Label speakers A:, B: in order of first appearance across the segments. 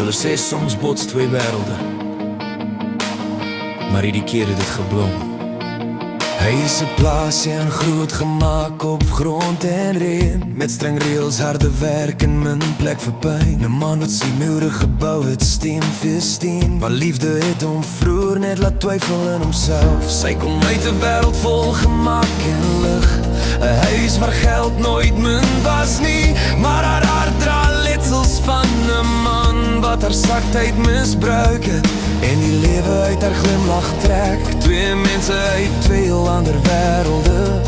A: Hulle sê soms bots twee wêrelde, maar hierdie keer het dit geblom. Hy is 'n plaasie en groot gemaak op grond en reën, met streng reëls, harde werk en min plek vir pyn. 'n Man wat sy mure gebou het, steen vir steen, maar liefde het hom vroeër net laat twyfel in homself. Sy kom uit 'n wêreld vol gemak en lig, 'n huis waar geld nooit min was nie, maar haar hart dra letsels van 'n man wat haar saktheid misbruik het en die lewe uit haar glimlach trek. Twee mense uit twee heel ander wêrelde,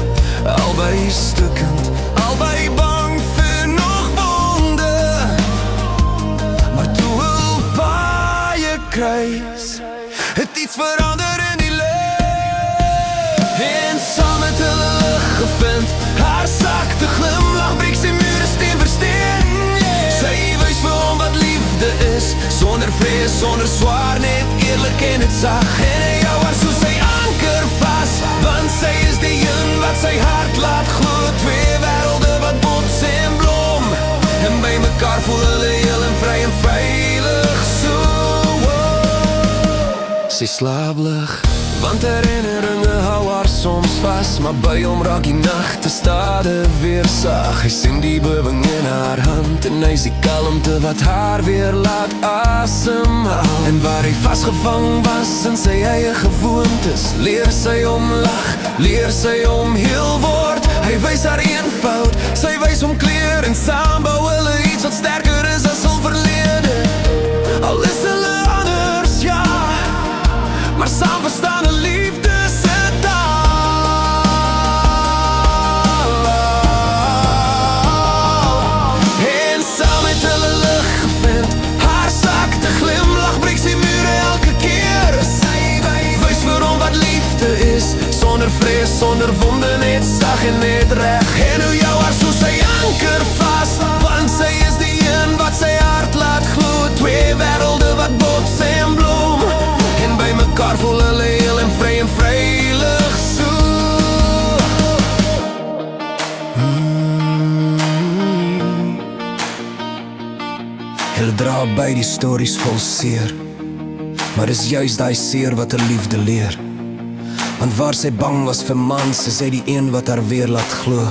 A: albei stukkend, albei bang vir nog wonde. Maar toe hul baie kruis het iets verander in die lewe, en saam het hulle lig gevind. Haar sagte glimlach breek sy mure steen vir steen. Sy wys vir hom wat liefde is, sonder vrees, sonder swaar, net eerlik en net sag. En hy hou haar so sy anker vas, want sy is die een wat sy hart laat glo. Twee wêrelde wat bots en blom, en by mekaar voel hulle heel en vry en veilig so. Sy slaap lig, want herinneringe hou haar soms vas, maar by hom raak die nagte stade weer sag. Hy sien die bewing in haar hand en hy sien kalmte wat haar weer laat asemhaal. En waar hy vasgevang was in sy eie gewoontes, leer sy hom lag, leer sy hom heel word. Hy wys haar eenvoud, sy wys hom kleur, en saam bou hulle iets wat sterker is as hul verlede. Al is hulle anders, ja, maar saam verstaan 'n liefde se taal. En saam het hulle lig gevind, haar sagte glimlach breek sy mure elke keer. Sy wys vir hom wat liefde is, sonder vrees, sonder wonde, net sag en net reg. En hoe jou haar so sy anker vas, want sy is die een wat sy hart laat glo. Twee wêrelde wat bots en blom, en by mekaar voel hulle heel en vry en veilig so. Hulle dra by die stories vol seer, maar is juist die seer wat haar liefde leer. Want waar sy bang was vir mans, is hy die een wat haar weer laat glo.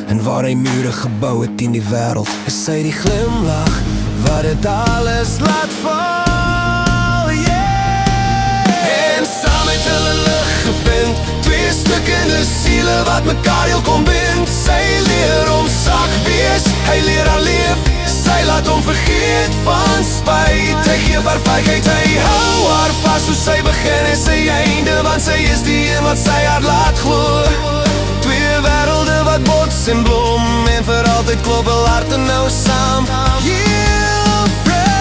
A: En waar hy mure gebou het in die wêreld, is sy die glimlach wat dit alles laat val, yeah. En saam het hulle lig gevind, twee stukkende siele wat mekaar heel kom bind. Sy leer hom sag wees, hy leer haar leef, sy laat hom vergeet van spyt. Hy gee haar vryheid, hy hou haar vas, hoe sy begin en sy einde, want sy is die een wat sy haar laat glo. Twee wêrelde wat bots en blom, en vir altyd klop hul harte nou saam, heel vry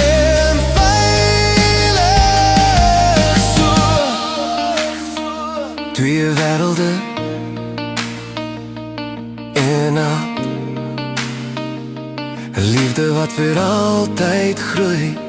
A: en veilig so. Twee wêrelde en 'n liefde wat vir altyd groei.